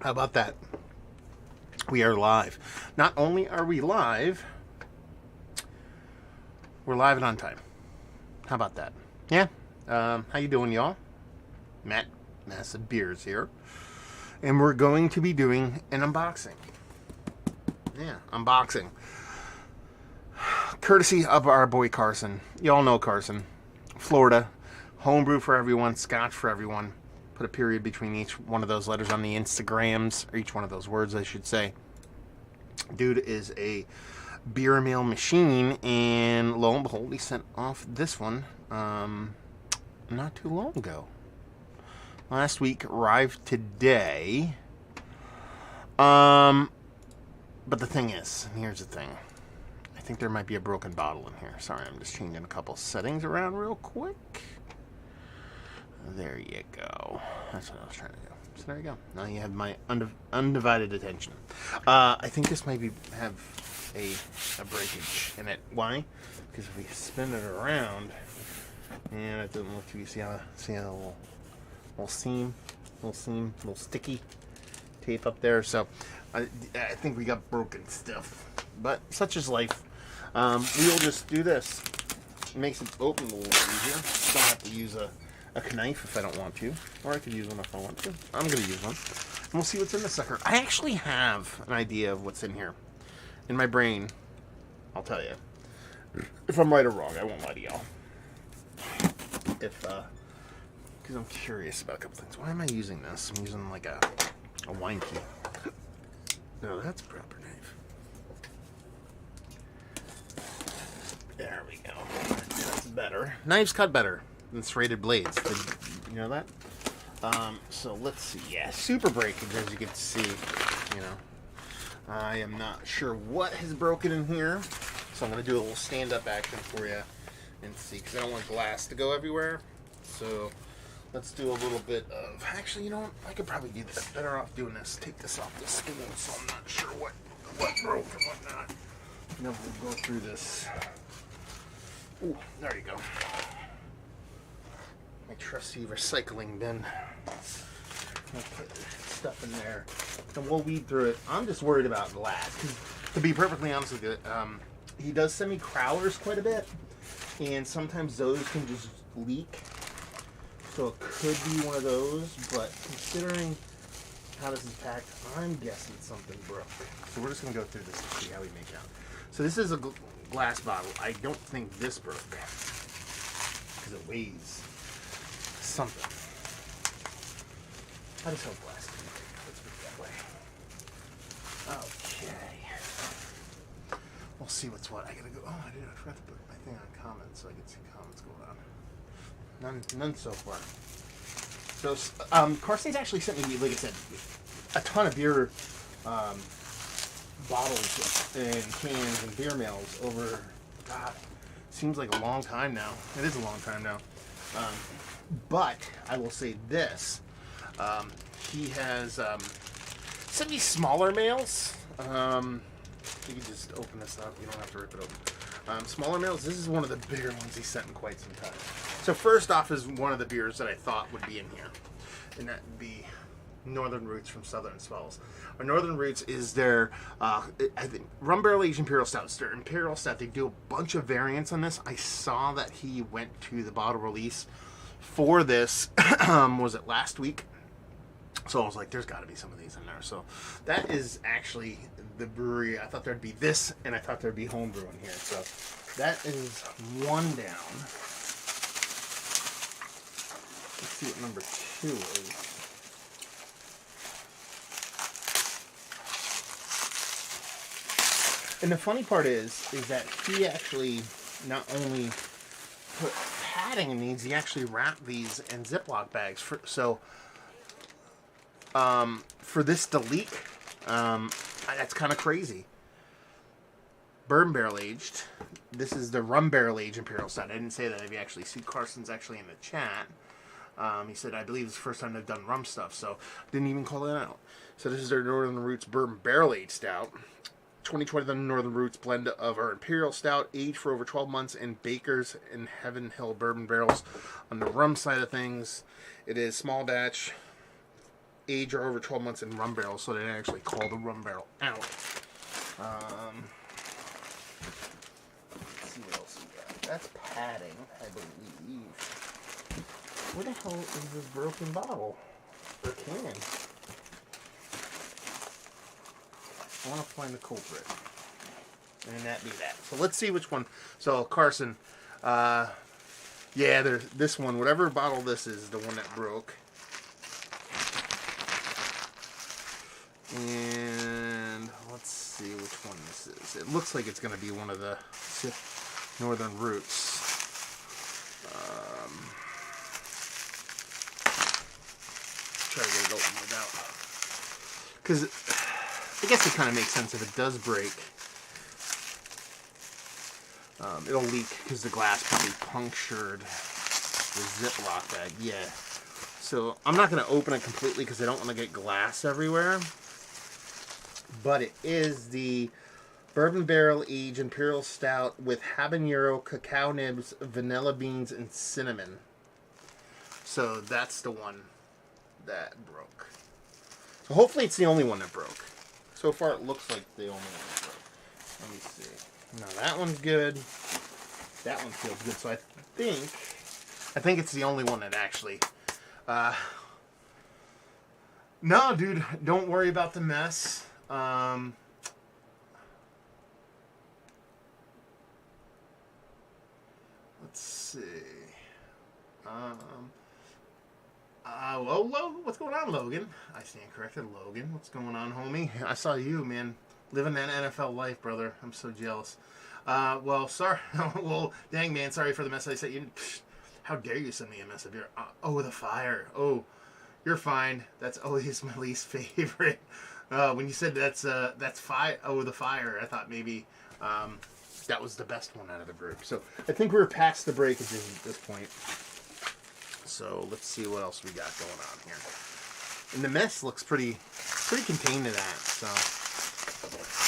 How about that? We are live. Not only are we live, we're live and on time. How about that? Yeah. How you doing, y'all? Matt, Massive Beers here. And we're going to be doing an unboxing. Yeah, unboxing. Courtesy of our boy Carson. Y'all know Carson. Florida. Homebrew for everyone. Scotch for everyone. Put a period between each one of those letters on the Instagrams. Or each one of those words, I should say. Dude is a beer mail machine. And lo and behold, he sent off this one not too long ago. Last week, arrived today. But the thing is, and here's the thing. I think there might be a broken bottle in here. Sorry, I'm just changing a couple settings around real quick. There you go. That's what I was trying to do. So there you go. Now you have my undivided attention. I think this might have a breakage in it. Why? Because if we spin it around, and it doesn't look too. You see how little seam, little sticky tape up there. So I think we got broken stuff. But such is life. We'll just do this. It makes it open a little easier. Don't have to use a knife if I don't want to. Or I could use one if I want to. I'm going to use one. And we'll see what's in the sucker. I actually have an idea of what's in here. In my brain, I'll tell you. If I'm right or wrong, I won't lie to y'all. Because I'm curious about a couple things. Why am I using this? I'm using like a wine key. No, that's a proper knife. There we go. That's better. Knives cut better than serrated blades. You know that? So let's see. Yeah, super breakage, as you can see. You know, I am not sure what has broken in here, so I'm going to do a little stand-up action for you and see, because I don't want glass to go everywhere. So let's do a little bit of. Actually, you know what? I could probably do this. Better off doing this. Take this off the stool, so I'm not sure what broke and what not. And then we'll go through this. Ooh, there you go. My trusty recycling bin. I'll put stuff in there, and we'll weed through it. I'm just worried about glass. To be perfectly honest with you, he does send me crowlers quite a bit, and sometimes those can just leak. So it could be one of those, but considering how this is packed, I'm guessing something broke. So we're just going to go through this and see how we make out. So this is a glass bottle. I don't think this broke, because it weighs something. I just hope glass can break. Let's put it that way. Okay. We'll see what's what. I gotta go. Oh, I forgot to put my thing on comments so I can see comments going on. None so far. So, Carson's actually sent me, like I said, a ton of beer bottles and cans and beer mails over, God, seems like a long time now. It is a long time now. But I will say this. He has sent me smaller mails. You can just open this up. You don't have to rip it open. Smaller mails. This is one of the bigger ones he sent in quite some time. So first off is one of the beers that I thought would be in here. And that would be Northern Roots from Southern Swells. Our Northern Roots is their, I think, rum barrel aged Imperial Stout. It's their Imperial Stout. They do a bunch of variants on this. I saw that he went to the bottle release for this, was it last week? So I was like, there's got to be some of these in there. So that is actually the brewery. I thought there'd be this, and I thought there'd be homebrew in here. So that is one down. Let's see what number 2 is. And the funny part is that he actually not only put padding in these, he actually wrapped these in Ziploc bags. For this to leak, that's kind of crazy. Bourbon barrel aged. This is the rum barrel aged Imperial Stout. I didn't say that. If you actually see, Carson's actually in the chat. He said, I believe it's the first time they've done rum stuff, so didn't even call it out. So this is their Northern Roots Bourbon Barrel Aged Stout. 2020 Northern Roots blend of our Imperial Stout, aged for over 12 months in Baker's and Heaven Hill bourbon barrels. On the rum side of things, it is small batch, age are over 12 months in rum barrels, so they actually call the rum barrel out. Let's see what else we got. That's padding, I believe. Where the hell is this broken bottle? Or can? I want to find the culprit. And that be that. So let's see which one. So Carson, yeah, this one, whatever bottle this is the one that broke. And let's see which one this is. It looks like it's going to be one of the Northern Roots. Try to get it open without. Because I guess it kind of makes sense if it does break. It'll leak because the glass probably punctured the Ziploc bag. Yeah. So I'm not going to open it completely because I don't want to get glass everywhere. But it is the Bourbon Barrel Aged Imperial Stout with habanero, cacao nibs, vanilla beans, and cinnamon. So that's the one that broke. So hopefully it's the only one that broke. So far it looks like the only one that broke. Let me see. Now that one's good. That one feels good. So I think it's the only one that actually... no, dude, don't worry about the mess. Let's see. What's going on, Logan? I stand corrected, Logan. What's going on, homie? I saw you, man, living that NFL life, brother. I'm so jealous. Well, sorry. Well, dang, man, sorry for the mess I sent you. How dare you send me a mess of your... oh, the fire. Oh, you're fine. That's always my least favorite. When you said that's fire. Oh, the fire. I thought maybe that was the best one out of the group. So I think we're past the breakages at this point. So let's see what else we got going on here. And the mess looks pretty contained to that. So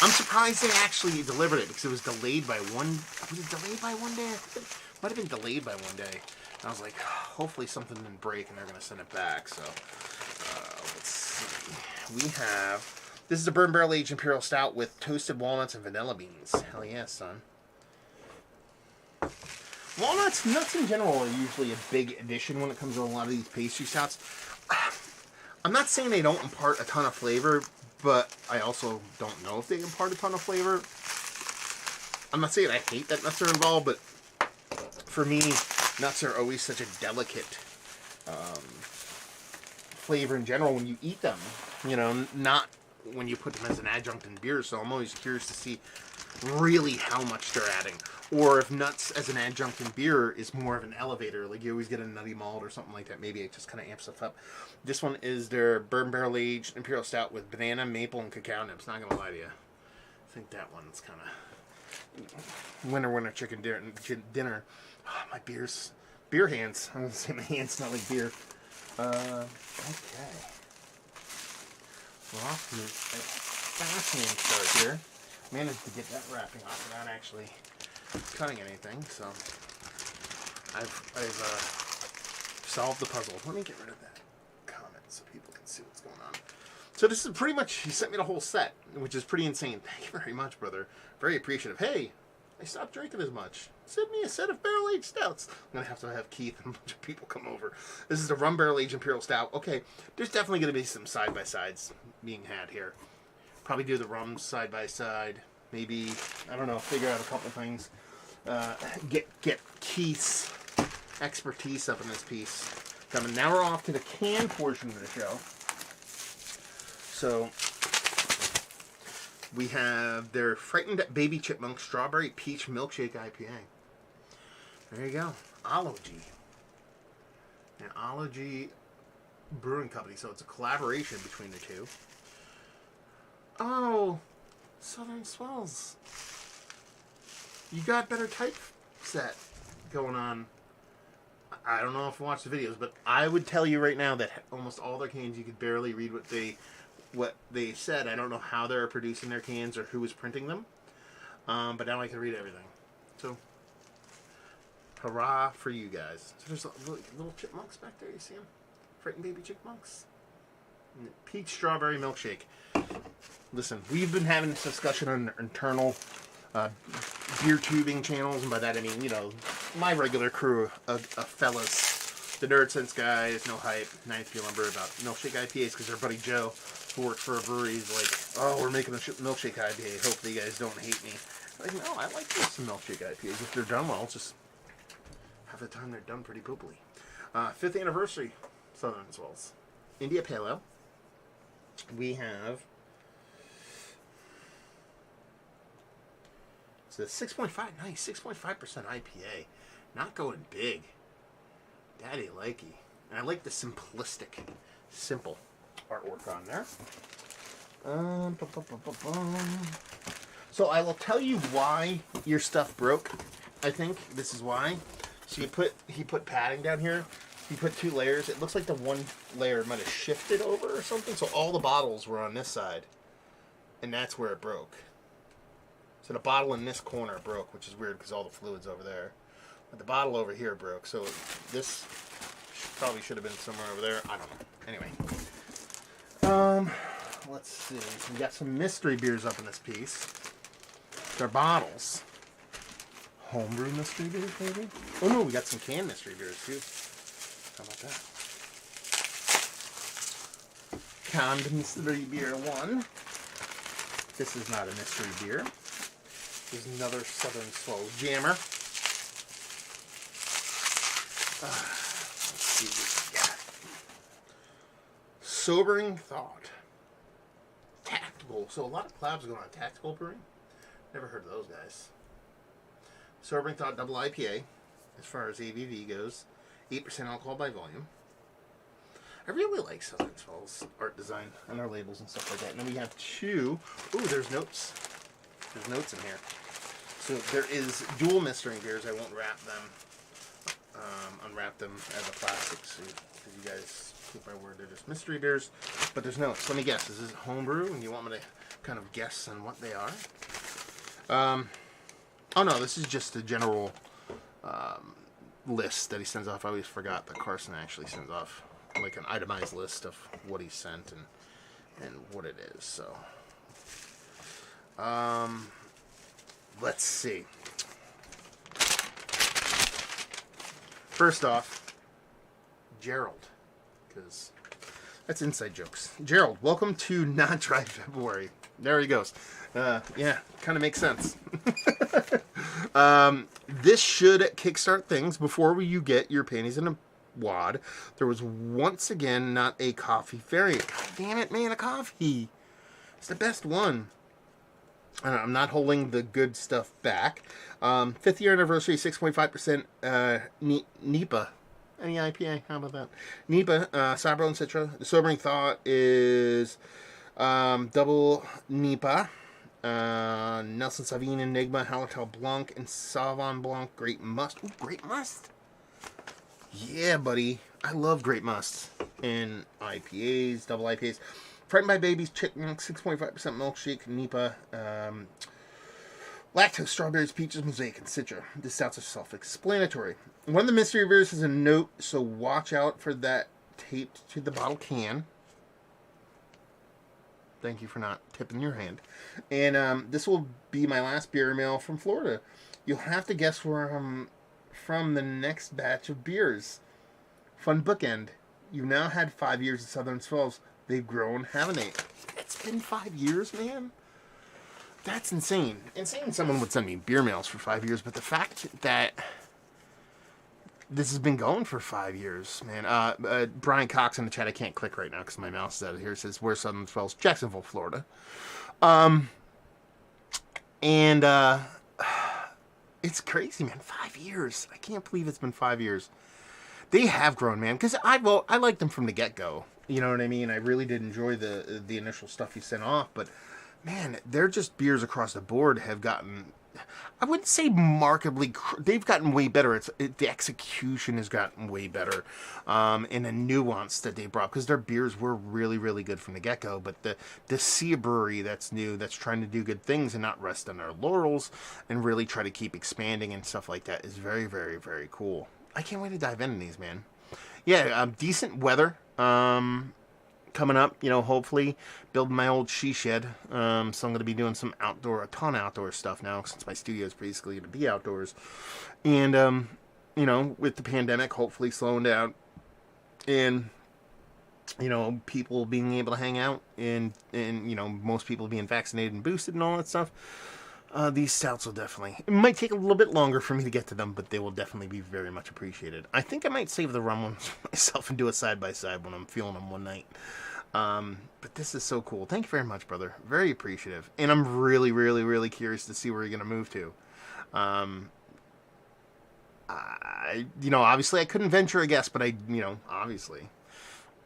I'm surprised they actually delivered it because it was delayed by one. Was it delayed by one day? It might have been delayed by one day. And I was like, hopefully something didn't break and they're going to send it back. So let's see. We have, this is a Bourbon Barrel Aged Imperial Stout with toasted walnuts and vanilla beans. Hell yeah, son. Walnuts, nuts in general are usually a big addition when it comes to a lot of these pastry stouts. I'm not saying they don't impart a ton of flavor, but I also don't know if they impart a ton of flavor. I'm not saying I hate that nuts are involved, but for me, nuts are always such a delicate flavor in general when you eat them. You know, not when you put them as an adjunct in beer. So I'm always curious to see really how much they're adding. Or if nuts as an adjunct in beer is more of an elevator. Like you always get a nutty malt or something like that. Maybe it just kind of amps stuff up. This one is their Bourbon Barrel Aged Imperial Stout with banana, maple, and cacao nibs. Not going to lie to you. I think that one's kind of winter chicken dinner. Oh, my beer hands. I'm going to say my hands smell like beer. Okay. We're off to a fascinating start here. Managed to get that wrapping off without actually cutting anything, so I've solved the puzzle. Let me get rid of that comment so people can see what's going on. So this is pretty much, he sent me the whole set, which is pretty insane. Thank you very much, brother. Very appreciative. Hey, I stopped drinking as much. Send me a set of barrel-aged stouts. I'm going to have Keith and a bunch of people come over. This is the Rum Barrel-Aged Imperial Stout. Okay, there's definitely going to be some side-by-sides being had here. Probably do the rum side-by-side. Maybe, I don't know, figure out a couple things. Get Keith's expertise up in this piece. Now we're off to the can portion of the show. So we have their Frightened Baby Chipmunk Strawberry Peach Milkshake IPA. There you go. Ology. An Ology Brewing Company. So it's a collaboration between the two. Oh, Southern Swells. You got better typeset going on. I don't know if you watched the videos, but I would tell you right now that almost all their cans, you could barely read what they said. I don't know how they're producing their cans or who is printing them, but now I can read everything. So, hurrah for you guys. So there's little chipmunks back there. You see them? Frightened baby chipmunks. Peach strawberry milkshake. Listen, we've been having this discussion on internal beer tubing channels, and by that I mean, you know, my regular crew of fellas, the Nerd Sense guys, No Hype, Ninth Gear Lumber, about milkshake IPAs, because their buddy Joe, who works for a brewery, is like, oh, we're making a milkshake IPA. Hopefully you guys don't hate me. Like, no, I like some milkshake IPAs. If they're done well, just half the time they're done pretty poopily. 5th anniversary Southern Swells. India Pale Ale. We have... It's a 6.5, nice, 6.5% IPA. Not going big. Daddy likey. And I like the simplistic, simple artwork on there. So I will tell you why your stuff broke. I think this is why. So he put padding down here. He put 2 layers. It looks like the one layer might have shifted over or something. So all the bottles were on this side, and that's where it broke. So the bottle in this corner broke, which is weird because all the fluid's over there. But the bottle over here broke. So this probably should have been somewhere over there. I don't know. Anyway. Let's see. So we got some mystery beers up in this piece. They're bottles. Homebrew mystery beers, maybe? Oh no, we got some canned mystery beers too. How about that? Canned mystery beer 1. This is not a mystery beer. There's another Southern Swells Jammer. Let's see what we got. Sobering Thought. Tactical. So a lot of collabs going on Tactical Brewing. Never heard of those guys. Sobering Thought Double IPA, as far as ABV goes. 8% alcohol by volume. I really like Southern Swells art design on our labels and stuff like that. And then we have 2. Ooh, there's notes. There's notes in here. So there is dual mystery beers. I won't wrap them, unwrap them as a plastic suit. Because you guys keep my word, they're just mystery beers. But there's notes. Let me guess. Is this homebrew? And you want me to kind of guess on what they are? Oh no, this is just a general list that he sends off. I always forgot that Carson actually sends off like an itemized list of what he sent and what it is. So, let's see. First off, Gerald, because that's inside jokes. Gerald, welcome to Not Dry February. There he goes. Yeah, kind of makes sense. This should kickstart things before you get your panties in a wad. There was once again not a coffee variant. God damn it, man, a coffee. It's the best one. I'm not holding the good stuff back. 5th year anniversary, 6.5% NEPA. Any IPA? How about that? NEPA, Sabro and Citra. The Sobering Thought is double NEPA. Nelson Sauvin, Enigma, Hallertau Blanc, and Sauvignon Blanc Great Must. Ooh, Great Must. Yeah, buddy. I love Great Must. And IPAs, double IPAs. Frightened by Babies, Chicken, 6.5% milkshake, NEPA, lactose, strawberries, peaches, mosaic, and citra. This stouts are self-explanatory. One of the mystery beers is a note, so watch out for that taped to the bottle can. Thank you for not tipping your hand. And this will be my last beer mail from Florida. You'll have to guess where I'm from the next batch of beers. Fun bookend. You've now had 5 years of Southern Swells. They've grown, haven't they? It's been 5 years, man. That's insane. Insane someone would send me beer mails for 5 years, but the fact that this has been going for 5 years, man. Brian Cox in the chat, I can't click right now because my mouse is out of here, says, where's Southern Swells? Jacksonville, Florida. It's crazy, man. 5 years. I can't believe it's been 5 years. They have grown, man, because I liked them from the get-go. You know what I mean? I really did enjoy the initial stuff you sent off, but man, they're just beers across the board have gotten, I wouldn't say markedly, they've gotten way better. The execution has gotten way better, and the nuance that they brought, because their beers were really, really good from the get-go, but to see a brewery that's new, that's trying to do good things and not rest on their laurels and really try to keep expanding and stuff like that is very, very, very cool. I can't wait to dive into these, man. Yeah, decent weather. coming up, hopefully building my old she shed. So I'm going to be doing a ton of outdoor stuff now, since my studio is basically going to be outdoors. And, with the pandemic hopefully slowing down, and, people being able to hang out, and most people being vaccinated and boosted and all that stuff, these stouts will definitely... It might take a little bit longer for me to get to them, but they will definitely be very much appreciated. I think I might save the rum ones for myself and do a side-by-side when I'm feeling them one night. But this is so cool. Thank you very much, brother. Very appreciative. And I'm really, really, really curious to see where you're going to move to. Obviously I couldn't venture a guess, but obviously.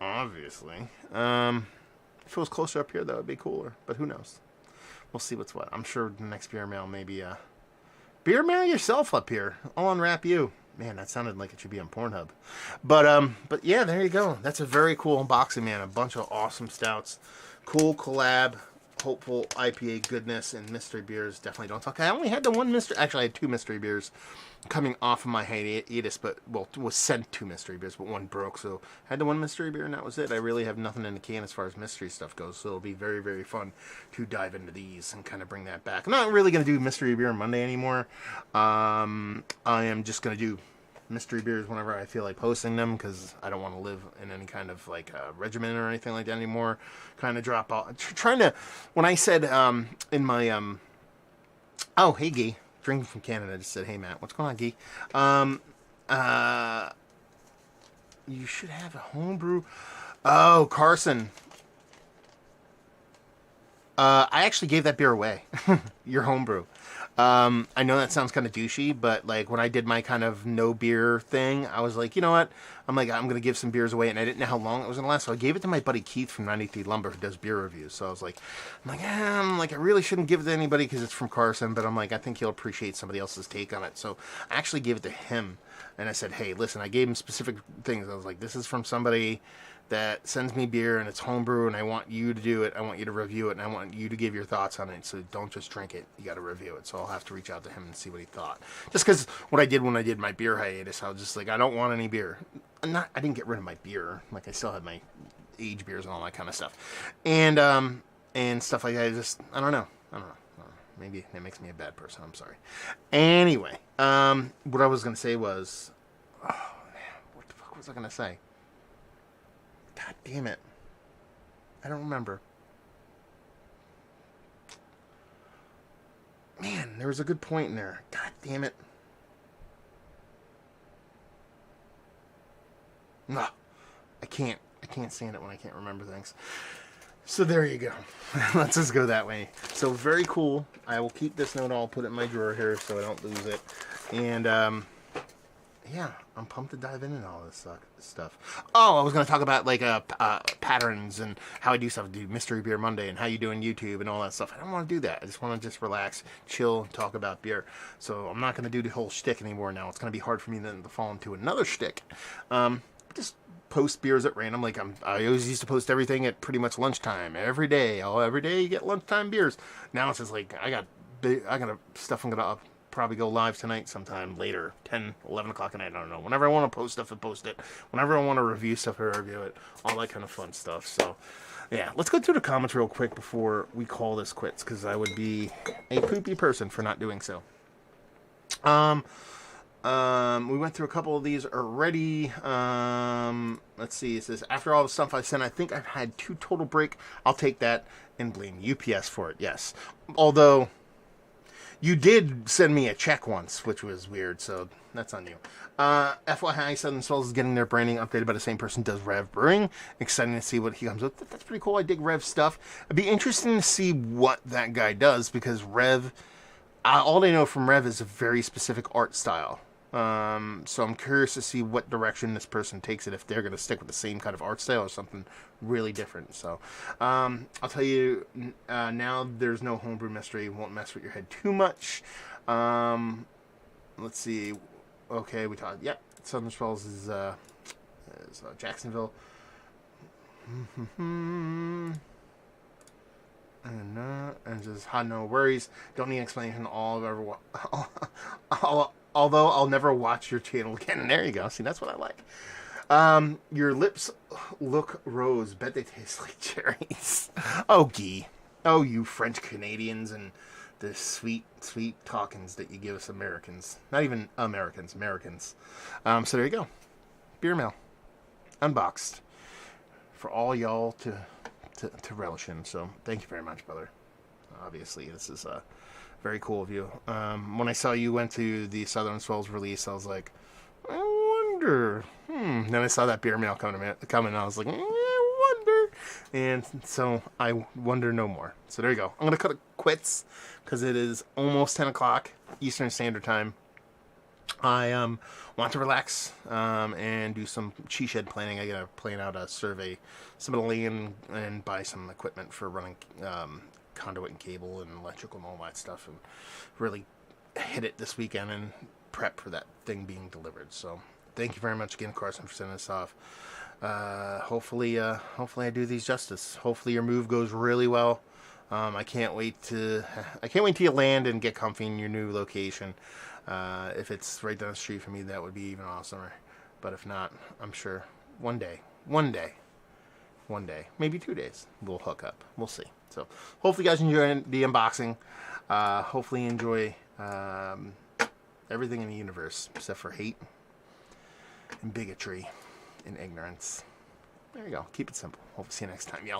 If it was closer up here, that would be cooler. But who knows? We'll see what's what. I'm sure the next beer mail maybe beer mail yourself up here. I'll unwrap you. Man, that sounded like it should be on Pornhub. But yeah, there you go. That's a very cool unboxing, man. A bunch of awesome stouts. Cool collab. Hopeful IPA goodness and mystery beers. Definitely don't talk. I only had the one mystery. Actually, I had 2 mystery beers coming off of my hiatus, was sent 2 mystery beers, but one broke. So I had the one mystery beer, and that was it. I really have nothing in the can as far as mystery stuff goes. So it'll be very, very fun to dive into these and kind of bring that back. I'm not really going to do mystery beer on Monday anymore. I am just going to do mystery beers whenever I feel like posting them, because I don't want to live in any kind of regimen or anything like that anymore. Kind of drop off. Trying to, when I said in my oh, hey Gee, drinking from Canada, just said, hey Matt, what's going on, Gee? You should have a homebrew. Oh, Carson. I actually gave that beer away. Your homebrew. I know that sounds kind of douchey, but when I did my kind of no beer thing, I was like, you know what? I'm going to give some beers away, and I didn't know how long it was going to last, so I gave it to my buddy Keith from 93 Lumber, who does beer reviews. So I was like, I really shouldn't give it to anybody because it's from Carson, but I think he'll appreciate somebody else's take on it. So I actually gave it to him, and I said, hey, listen, I gave him specific things. I was like, this is from somebody that sends me beer, and it's homebrew, and I want you to do it. I want you to review it, and I want you to give your thoughts on it. So don't just drink it. You got to review it. So I'll have to reach out to him and see what he thought. Just because what I did when I did my beer hiatus, I was just like, I don't want any beer. I didn't get rid of my beer. I still had my age beers and all that kind of stuff. And stuff like that. I don't know. Maybe it makes me a bad person. I'm sorry. Anyway, what I was going to say was, oh man, what the fuck was I going to say? God damn it. I don't remember. Man, there was a good point in there. God damn it. No. I can't stand it when I can't remember things. So there you go. Let's just go that way. So very cool. I will keep this note. I'll put it in my drawer here so I don't lose it. And, yeah, I'm pumped to dive into all this stuff. Oh, I was going to talk about patterns and how I do stuff. Do Mystery Beer Monday and how you do on YouTube and all that stuff. I don't want to do that. I just want to relax, chill, and talk about beer. So I'm not going to do the whole shtick anymore now. It's going to be hard for me then to fall into another shtick. Just post beers at random. I always used to post everything at pretty much lunchtime every day. Every day you get lunchtime beers. Now it's just I got stuff I'm going to probably go live tonight sometime later, 10, 11 o'clock at night, I don't know. Whenever I want to post stuff, I post it. Whenever I want to review stuff, I review it. All that kind of fun stuff. So, yeah, let's go through the comments real quick before we call this quits, because I would be a poopy person for not doing so. We went through a couple of these already. Let's see. It says, after all the stuff I sent, I think I've had 2 total break. I'll take that and blame UPS for it. Yes. Although you did send me a check once, which was weird, so that's on you. FYI, Southern Swells is getting their branding updated by the same person who does Rev Brewing. Exciting to see what he comes with. That's pretty cool. I dig Rev stuff. It'd be interesting to see what that guy does, because Rev, all I know from Rev is a very specific art style. So I'm curious to see what direction this person takes it, if they're going to stick with the same kind of art style or something really different. So, I'll tell you, now there's no homebrew mystery. Won't mess with your head too much. Let's see. Okay, we talked. Yep. Southern Swells is Jacksonville. And just no worries. Don't need explanation. Although I'll never watch your channel again. There you go. See, that's what I like. Your lips look rose. Bet they taste like cherries. Oh, gee. Oh, you French Canadians and the sweet, sweet talkings that you give us Americans. Not even Americans, Americans. So there you go. Beer mail. Unboxed. For all y'all to relish in. So thank you very much, brother. Obviously, this is very cool of you. When I saw you went to the Southern Swells release, I was like, I wonder. Then I saw that beer mail coming, and I was like, I wonder. And so I wonder no more. So there you go. I'm going to cut it quits because it is almost 10 o'clock Eastern Standard Time. I want to relax and do some cheese shed planning. I got to plan out a survey, some of the land, and buy some equipment for running conduit and cable and electrical and all that stuff, and really hit it this weekend and prep for that thing being delivered. So thank you very much again, Carson, for sending this off. Hopefully I do these justice. Hopefully your move goes really well. I can't wait till you land and get comfy in your new location. If it's right down the street from me, that would be even awesomer. But if not, I'm sure one day, maybe 2 days, we'll hook up. We'll see. So hopefully you guys enjoy the unboxing. Hopefully you enjoy everything in the universe except for hate and bigotry and ignorance. There you go. Keep it simple. Hope to see you next time, y'all.